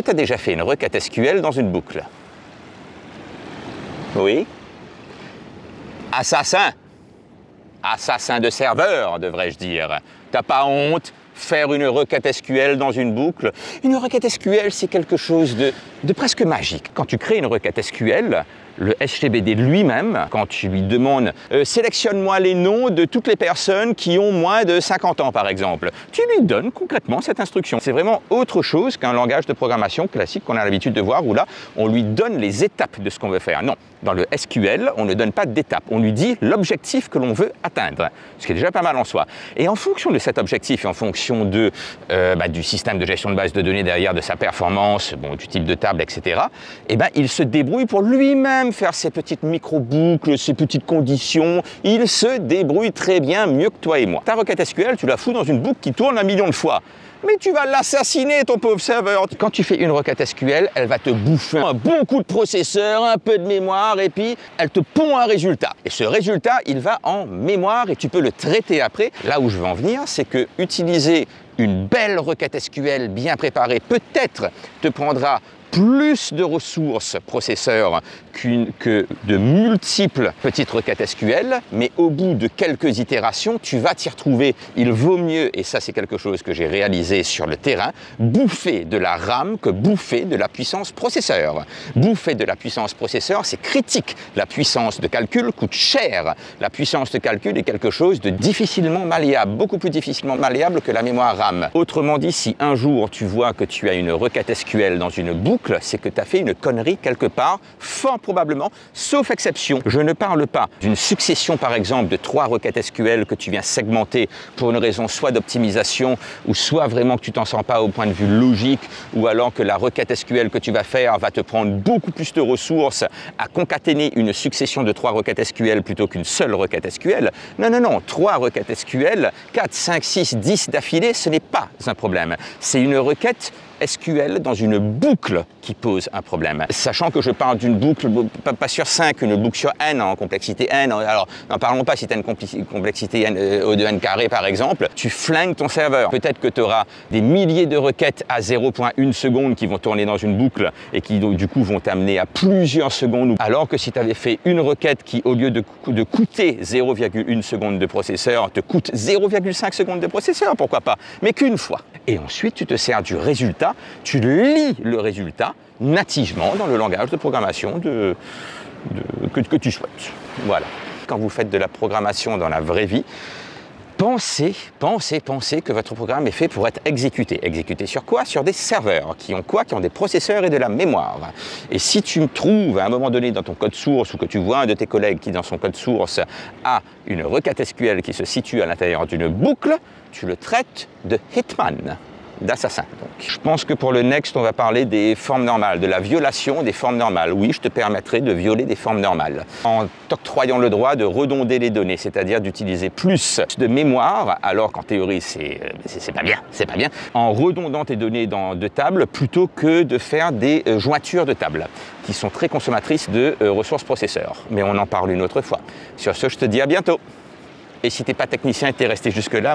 tu as déjà fait une requête SQL dans une boucle? Oui? Assassin! Assassin de serveur, devrais-je dire. T'as pas honte? Faire une requête SQL dans une boucle? Une requête SQL, c'est quelque chose de presque magique. Quand tu crées une requête SQL, le SGBD lui-même, quand tu lui demandes sélectionne-moi les noms de toutes les personnes qui ont moins de 50 ans par exemple, tu lui donnes concrètement cette instruction. C'est vraiment autre chose qu'un langage de programmation classique qu'on a l'habitude de voir où là, on lui donne les étapes de ce qu'on veut faire. Non, dans le SQL, on ne donne pas d'étapes. On lui dit l'objectif que l'on veut atteindre, ce qui est déjà pas mal en soi. Et en fonction de cet objectif et en fonction du système de gestion de base de données derrière, de sa performance, du type de table, etc., il se débrouille pour lui-même faire ses petites micro-boucles, ses petites conditions. Il se débrouille très bien, mieux que toi et moi. Ta requête SQL, tu la fous dans une boucle qui tourne 1 million de fois. Mais tu vas l'assassiner, ton pauvre serveur. Quand tu fais une requête SQL, elle va te bouffer un bon coup de processeur, un peu de mémoire, et puis elle te pond un résultat. Et ce résultat, il va en mémoire et tu peux le traiter après. Là où je veux en venir, c'est que utiliser une belle requête SQL bien préparée, peut-être te prendra plus de ressources processeurs que de multiples petites requêtes SQL, mais au bout de quelques itérations, tu vas t'y retrouver. Il vaut mieux, et ça c'est quelque chose que j'ai réalisé sur le terrain, bouffer de la RAM que bouffer de la puissance processeur. Bouffer de la puissance processeur, c'est critique. La puissance de calcul coûte cher. La puissance de calcul est quelque chose de difficilement malléable, beaucoup plus difficilement malléable que la mémoire RAM. Autrement dit, si un jour tu vois que tu as une requête SQL dans une boucle, c'est que tu as fait une connerie quelque part, fort probablement, sauf exception. Je ne parle pas d'une succession, par exemple, de 3 requêtes SQL que tu viens segmenter pour une raison soit d'optimisation, ou soit vraiment que tu t'en sens pas au point de vue logique, ou alors que la requête SQL que tu vas faire va te prendre beaucoup plus de ressources à concaténer une succession de 3 requêtes SQL plutôt qu'une seule requête SQL. Non, non, non, 3 requêtes SQL, 4, 5, 6, 10 d'affilée, ce n'est pas un problème. C'est une requête SQL dans une boucle qui pose un problème. Sachant que je parle d'une boucle, pas sur 5, une boucle sur n, en complexité n. Alors, n'en parlons pas si tu as une complexité O de n carré par exemple, tu flingues ton serveur. Peut-être que tu auras des milliers de requêtes à 0,1 seconde qui vont tourner dans une boucle et qui du coup vont t'amener à plusieurs secondes. Alors que si tu avais fait une requête qui, au lieu de coûter 0,1 seconde de processeur, te coûte 0,5 secondes de processeur, pourquoi pas, mais qu'une fois. Et ensuite, tu te sers du résultat, tu lis le résultat nativement dans le langage de programmation que tu souhaites. Voilà. Quand vous faites de la programmation dans la vraie vie, pensez que votre programme est fait pour être exécuté. Exécuté sur quoi? Sur des serveurs. Qui ont quoi? Qui ont des processeurs et de la mémoire. Et si tu me trouves à un moment donné dans ton code source ou que tu vois un de tes collègues qui dans son code source a une requête SQL qui se situe à l'intérieur d'une boucle, tu le traites de hitman, d'assassin. Je pense que pour le next, on va parler des formes normales, de la violation des formes normales. Oui, je te permettrai de violer des formes normales en t'octroyant le droit de redonder les données, c'est-à-dire d'utiliser plus de mémoire, alors qu'en théorie, c'est pas bien, en redondant tes données de table plutôt que de faire des jointures de table qui sont très consommatrices de ressources processeurs. Mais on en parle une autre fois. Sur ce, je te dis à bientôt. Et si t'es pas technicien et t'es resté jusque-là...